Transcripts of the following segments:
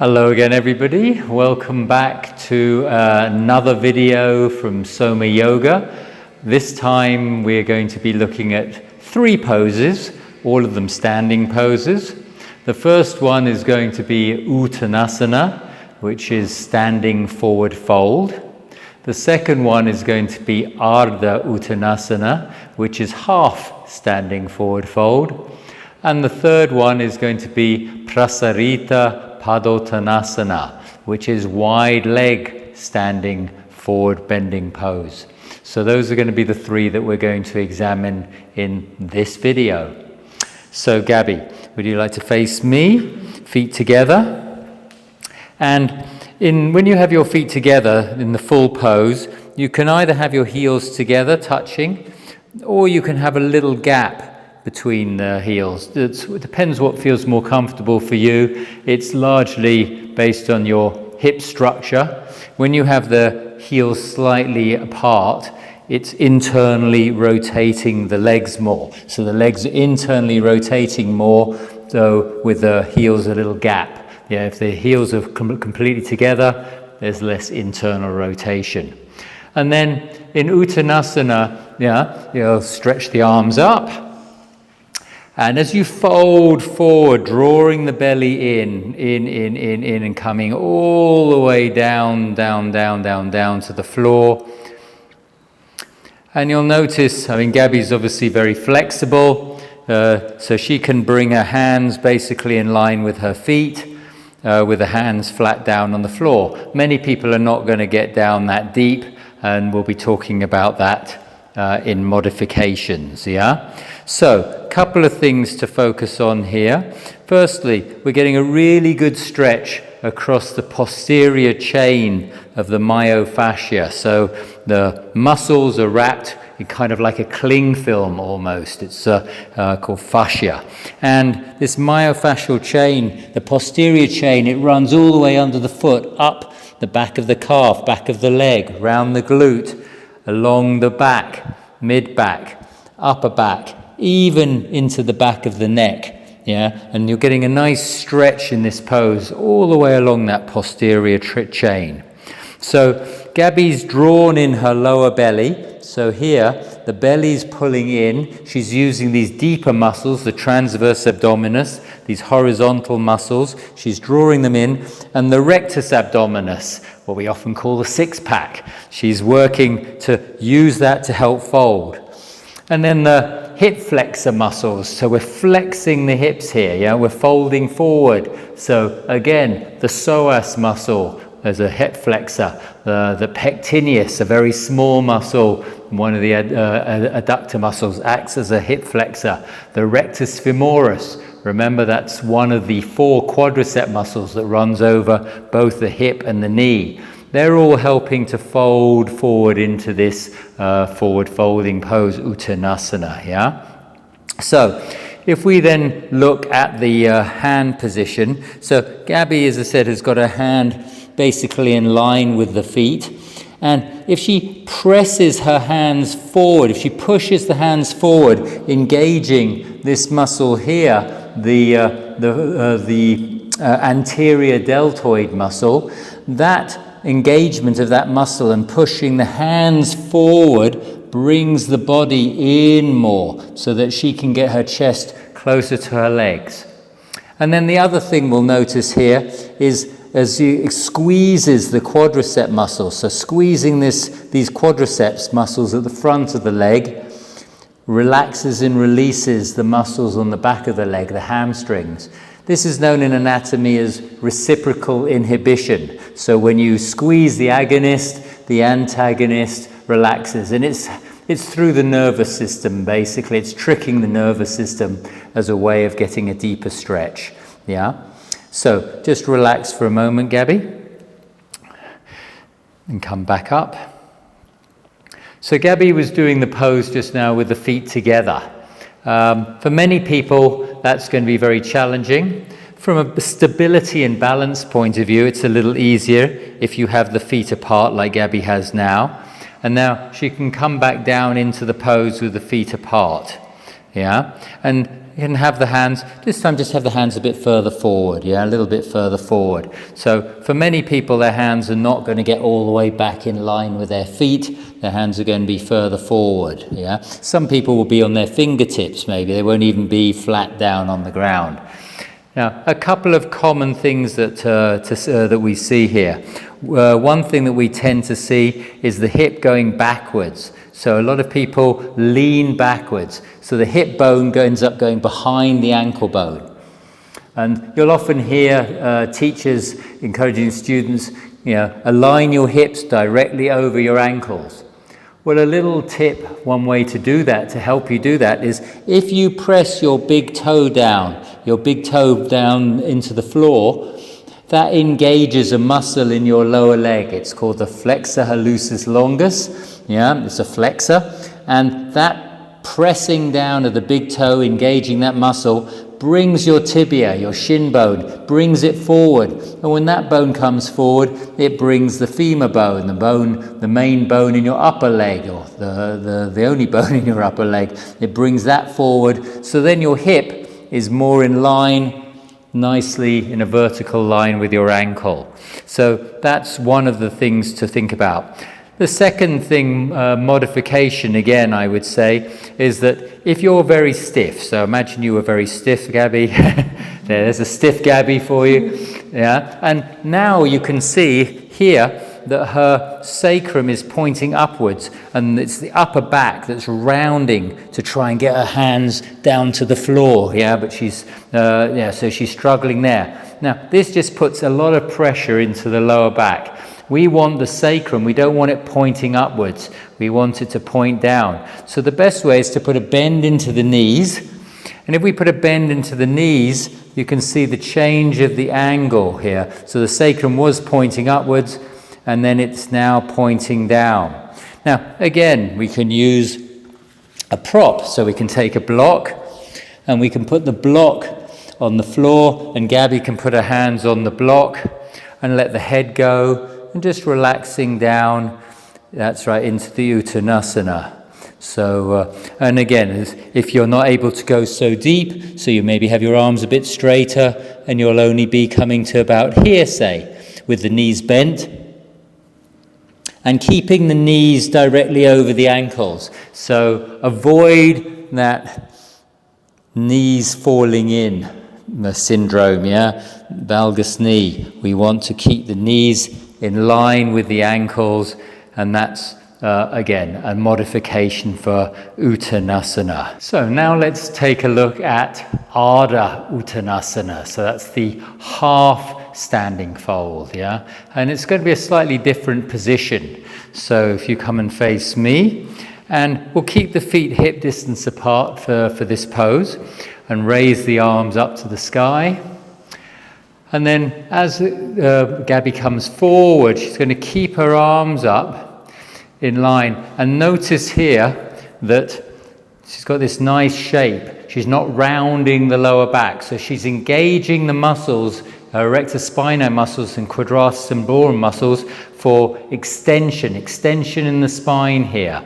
Hello again, everybody. Welcome back to another video from Soma Yoga. This time we're going to be looking at 3 poses, all of them standing poses. The first one is going to be Uttānāsana, which is standing forward fold. The second one is going to be Ardha Uttānāsana, which is half standing forward fold. And the third one is going to be Prasārita Pādottānāsana, which is wide leg standing forward bending pose. So those are going to be the 3 that we're going to examine in this video. So Gabby, would you like to face me, feet together? And when you have your feet together in the full pose, you can either have your heels together touching, or you can have a little gap between the heels. It depends what feels more comfortable for you. It's largely based on your hip structure. When you have the heels slightly apart, it's internally rotating the legs more. So the legs are internally rotating more, though with the heels a little gap. Yeah, if the heels are completely together, there's less internal rotation. And then in Uttānāsana, you'll stretch the arms up. And as you fold forward, drawing the belly in, and coming all the way down to the floor. And you'll notice, Gabby's obviously very flexible, so she can bring her hands basically in line with her feet, with the hands flat down on the floor. Many people are not going to get down that deep, and we'll be talking about that in modifications, yeah? So, a couple of things to focus on here. Firstly, we're getting a really good stretch across the posterior chain of the myofascia. So, the muscles are wrapped in kind of like a cling film almost. It's called fascia. And this myofascial chain, the posterior chain, it runs all the way under the foot, up the back of the calf, back of the leg, round the glute, along the back, mid-back, upper back, even into the back of the neck, yeah? And you're getting a nice stretch in this pose all the way along that posterior chain. So Gabby's drawn in her lower belly. So here, the belly's pulling in. She's using these deeper muscles, the transverse abdominis, these horizontal muscles. She's drawing them in. And the rectus abdominis, what we often call the six-pack, she's working to use that to help fold. And then the hip flexor muscles, so we're flexing the hips here, yeah, we're folding forward. So again, the psoas muscle as a hip flexor, the pectineus, a very small muscle, one of the adductor muscles, acts as a hip flexor. The rectus femoris, remember that's one of the 4 quadricep muscles that runs over both the hip and the knee. They're all helping to fold forward into this forward folding pose, Uttānāsana, yeah? So, if we then look at the hand position, so Gabby, as I said, has got her hand basically in line with the feet. And if she presses her hands forward, if she pushes the hands forward, engaging this muscle here, the anterior deltoid muscle, that engagement of that muscle and pushing the hands forward brings the body in more so that she can get her chest closer to her legs. And then the other thing we'll notice here is as it squeezes the quadricep muscles, so squeezing these quadriceps muscles at the front of the leg relaxes and releases the muscles on the back of the leg, the hamstrings. This is known in anatomy as reciprocal inhibition. So when you squeeze the agonist, the antagonist relaxes. And it's through the nervous system, basically. It's tricking the nervous system as a way of getting a deeper stretch. Yeah? So just relax for a moment, Gabby. And come back up. So Gabby was doing the pose just now with the feet together. For many people, that's going to be very challenging. From a stability and balance point of view, it's a little easier if you have the feet apart like Gabby has now. And now she can come back down into the pose with the feet apart. Yeah? And you can have the hands, this time just have the hands a bit further forward, a little bit further forward. So for many people, their hands are not going to get all the way back in line with their feet. Their hands are going to be further forward, Some people will be on their fingertips, maybe. They won't even be flat down on the ground. Now, a couple of common things that we see here. One thing that we tend to see is the hip going backwards. So a lot of people lean backwards. So the hip bone ends up going behind the ankle bone. And you'll often hear teachers encouraging students, align your hips directly over your ankles. Well, a little tip, one way to do that, to help you do that, is if you press your big toe down into the floor, that engages a muscle in your lower leg. It's called the flexor hallucis longus. It's a flexor. And that pressing down of the big toe, engaging that muscle, brings your tibia, your shin bone, brings it forward. And when that bone comes forward, it brings the femur bone, the main bone in your upper leg, or the only bone in your upper leg. It brings that forward. So then your hip is more in line, nicely in a vertical line with your ankle. So that's one of the things to think about. The second thing, modification, again, I would say, is that if you're very stiff, so imagine you were very stiff, Gabby. There's a stiff Gabby for you. And now you can see here that her sacrum is pointing upwards, and it's the upper back that's rounding to try and get her hands down to the floor. But she's, so she's struggling there. Now, this just puts a lot of pressure into the lower back. We want the sacrum, we don't want it pointing upwards. We want it to point down. So the best way is to put a bend into the knees. And if we put a bend into the knees, you can see the change of the angle here. So the sacrum was pointing upwards, and then it's now pointing down. Now, again, we can use a prop. So we can take a block, and we can put the block on the floor, and Gabby can put her hands on the block and let the head go, and just relaxing down, that's right, into the Uttānāsana. So, and again, if you're not able to go so deep, so you maybe have your arms a bit straighter, and you'll only be coming to about here, say, with the knees bent, and keeping the knees directly over the ankles. So avoid that knees falling in, the syndrome, valgus knee. We want to keep the knees in line with the ankles, and that's, again, a modification for Uttānāsana. So now let's take a look at Ardha Uttānāsana. So that's the half standing fold, and it's going to be a slightly different position. So if you come and face me, and we'll keep the feet hip distance apart for this pose, and raise the arms up to the sky. And then as Gabby comes forward, she's going to keep her arms up in line. And notice here that she's got this nice shape. She's not rounding the lower back. So she's engaging the muscles, rectus spinae muscles and quadratus lumborum muscles, for extension in the spine here.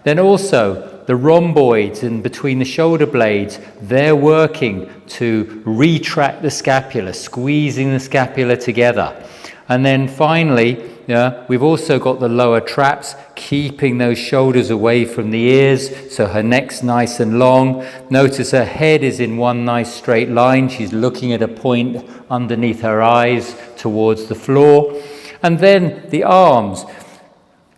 Then also the rhomboids in between the shoulder blades, they're working to retract the scapula, squeezing the scapula together. And then finally, we've also got the lower traps, keeping those shoulders away from the ears, so her neck's nice and long. Notice her head is in one nice straight line. She's looking at a point underneath her eyes towards the floor. And then the arms,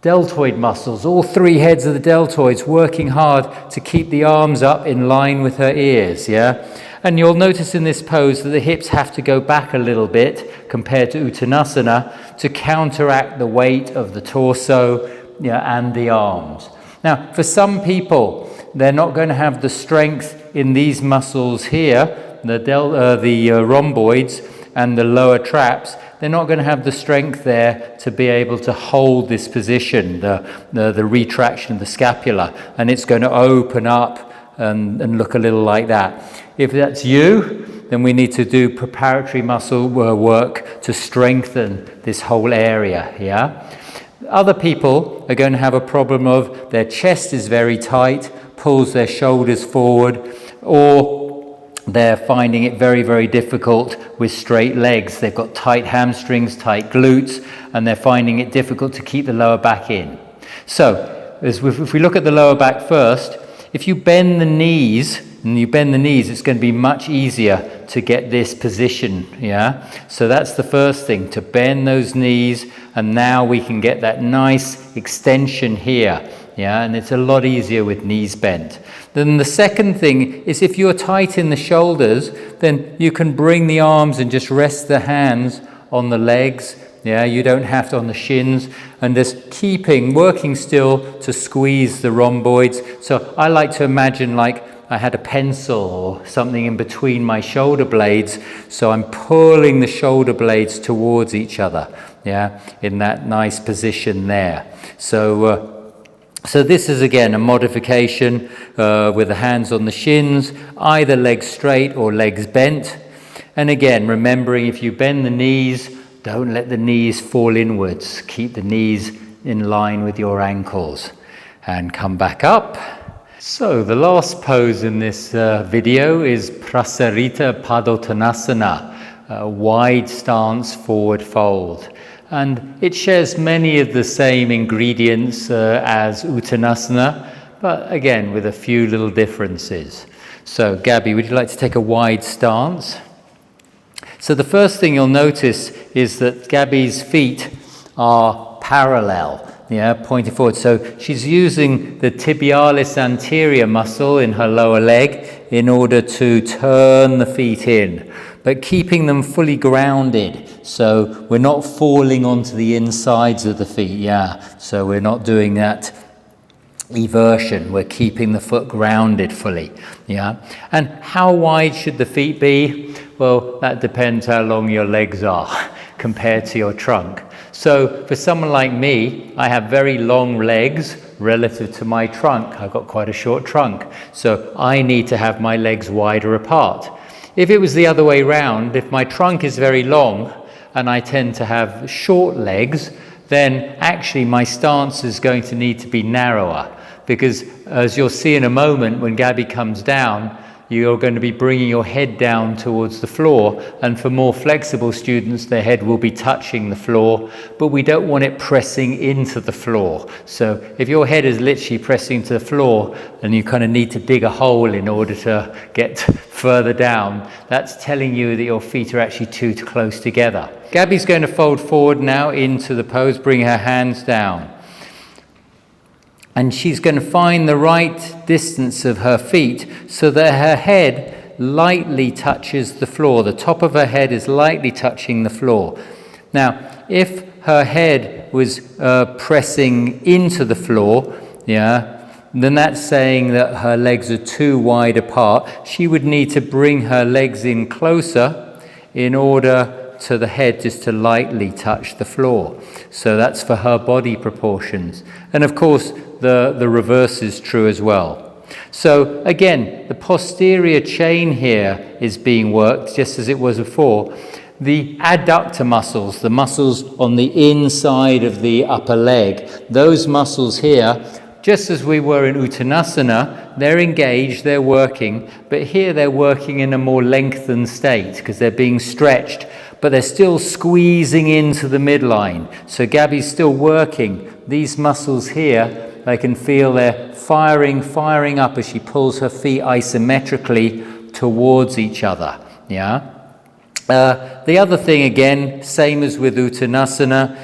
deltoid muscles, all three heads of the deltoids working hard to keep the arms up in line with her ears, And you'll notice in this pose that the hips have to go back a little bit compared to Uttānāsana to counteract the weight of the torso, and the arms. Now, for some people, they're not going to have the strength in these muscles here, the rhomboids and the lower traps. They're not going to have the strength there to be able to hold this position, the retraction of the scapula, and it's going to open up and look a little like that. If that's you, then we need to do preparatory muscle work to strengthen this whole area, Other people are going to have a problem of their chest is very tight, pulls their shoulders forward, or they're finding it very, very difficult with straight legs. They've got tight hamstrings, tight glutes, and they're finding it difficult to keep the lower back in. So, if we look at the lower back first, if you bend the knees, it's going to be much easier to get this position, yeah? So that's the first thing, to bend those knees, and now we can get that nice extension here, yeah? And it's a lot easier with knees bent. Then the second thing is, if you're tight in the shoulders, then you can bring the arms and just rest the hands on the legs. Yeah, you don't have to on the shins, and just working still to squeeze the rhomboids. So I like to imagine like I had a pencil or something in between my shoulder blades, so I'm pulling the shoulder blades towards each other, yeah, in that nice position there. So this is again a modification with the hands on the shins, either legs straight or legs bent. And again, remembering if you bend the knees, don't let the knees fall inwards. Keep the knees in line with your ankles. And come back up. So the last pose in this video is Prasārita Pādottānāsana, a wide stance forward fold. And it shares many of the same ingredients as Uttānāsana, but again with a few little differences. So Gabby, would you like to take a wide stance? So the first thing you'll notice is that Gabby's feet are parallel, yeah, pointing forward. So she's using the tibialis anterior muscle in her lower leg in order to turn the feet in, but keeping them fully grounded. So we're not falling onto the insides of the feet, yeah. So we're not doing that eversion, we're keeping the foot grounded fully, yeah. And how wide should the feet be? Well, that depends how long your legs are compared to your trunk. So for someone like me, I have very long legs relative to my trunk. I've got quite a short trunk, so I need to have my legs wider apart. If it was the other way round, if my trunk is very long and I tend to have short legs, then actually my stance is going to need to be narrower, because as you'll see in a moment when Gabby comes down, you're going to be bringing your head down towards the floor, and for more flexible students, their head will be touching the floor, but we don't want it pressing into the floor. So if your head is literally pressing to the floor and you kind of need to dig a hole in order to get further down, that's telling you that your feet are actually too close together. Gabby's going to fold forward now into the pose, bring her hands down. And she's going to find the right distance of her feet so that her head lightly touches the floor. The top of her head is lightly touching the floor. Now, if her head was pressing into the floor, yeah, then that's saying that her legs are too wide apart. She would need to bring her legs in closer in order to the head just to lightly touch the floor. So that's for her body proportions. And of course, the reverse is true as well. So again, the posterior chain here is being worked just as it was before. The adductor muscles, the muscles on the inside of the upper leg, those muscles here, just as we were in Uttānāsana, they're engaged, they're working, but here they're working in a more lengthened state because they're being stretched, but they're still squeezing into the midline. So Gabby's still working. These muscles here, I can feel they're firing up as she pulls her feet isometrically towards each other, yeah? The other thing, again, same as with Uttānāsana,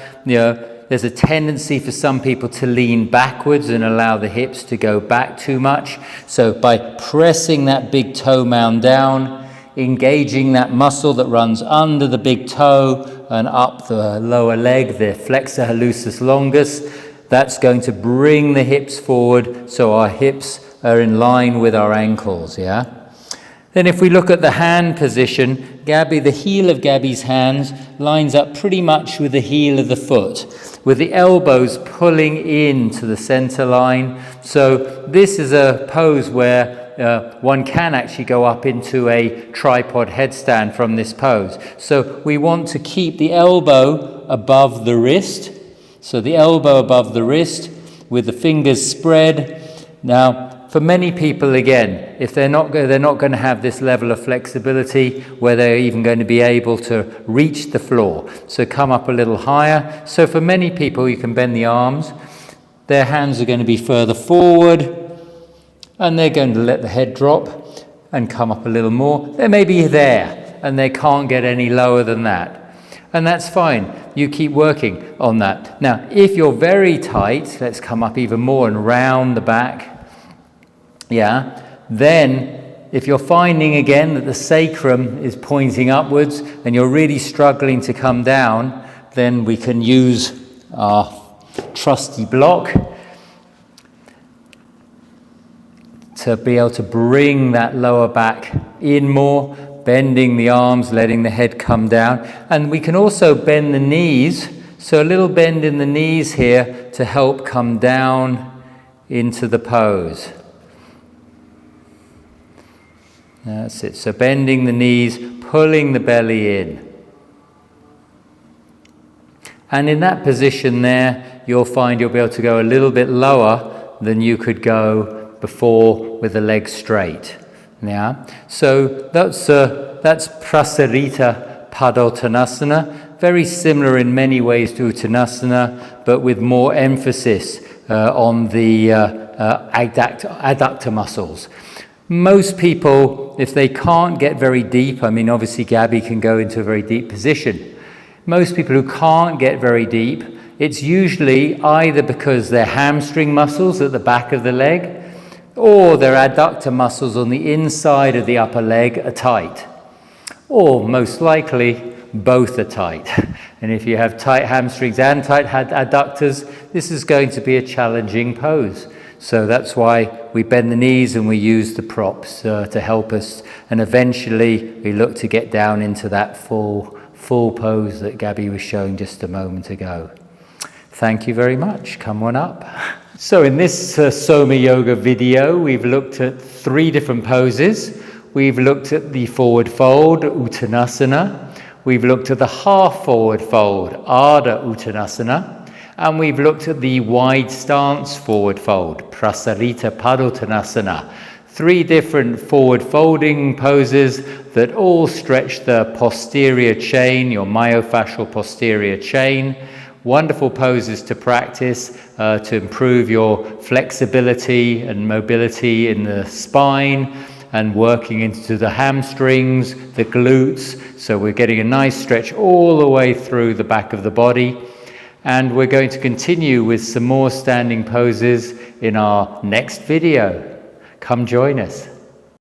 there's a tendency for some people to lean backwards and allow the hips to go back too much. So by pressing that big toe mound down, engaging that muscle that runs under the big toe and up the lower leg, the flexor hallucis longus, that's going to bring the hips forward so our hips are in line with our ankles, yeah? Then if we look at the hand position, Gabby, the heel of Gabby's hands lines up pretty much with the heel of the foot, with the elbows pulling into the center line. So this is a pose where one can actually go up into a tripod headstand from this pose. So we want to keep the elbow above the wrist. So the elbow above the wrist with the fingers spread. Now, for many people, again, if they're not going to have this level of flexibility where they're even going to be able to reach the floor, so come up a little higher. So for many people, you can bend the arms. Their hands are going to be further forward, and they're going to let the head drop and come up a little more. They may be there, and they can't get any lower than that. And that's fine. You keep working on that. Now, if you're very tight, let's come up even more and round the back. Yeah. Then, if you're finding again that the sacrum is pointing upwards and you're really struggling to come down, then we can use our trusty block to be able to bring that lower back in more, bending the arms, letting the head come down. And we can also bend the knees, so a little bend in the knees here to help come down into the pose. That's it. So bending the knees, pulling the belly in. And in that position there, you'll find you'll be able to go a little bit lower than you could go before with the legs straight. Yeah. So that's Prasārita Pādottānāsana. Very similar in many ways to Uttānāsana, but with more emphasis on the adductor muscles. Most people, if they can't get very deep, I mean, obviously Gabby can go into a very deep position. Most people who can't get very deep, it's usually either because their hamstring muscles at the back of the leg or their adductor muscles on the inside of the upper leg are tight. Or most likely, both are tight. And if you have tight hamstrings and tight adductors, this is going to be a challenging pose. So that's why we bend the knees and we use the props to help us. And eventually, we look to get down into that full pose that Gabby was showing just a moment ago. Thank you very much. Come on up. So in this Soma Yoga video, we've looked at 3 different poses. We've looked at the forward fold, Uttānāsana. We've looked at the half forward fold, Ardha Uttānāsana. And we've looked at the wide stance forward fold, Prasārita Pādottānāsana. 3 different forward folding poses that all stretch the posterior chain, your myofascial posterior chain. Wonderful poses to practice to improve your flexibility and mobility in the spine and working into the hamstrings, the glutes. So we're getting a nice stretch all the way through the back of the body. And we're going to continue with some more standing poses in our next video. Come join us.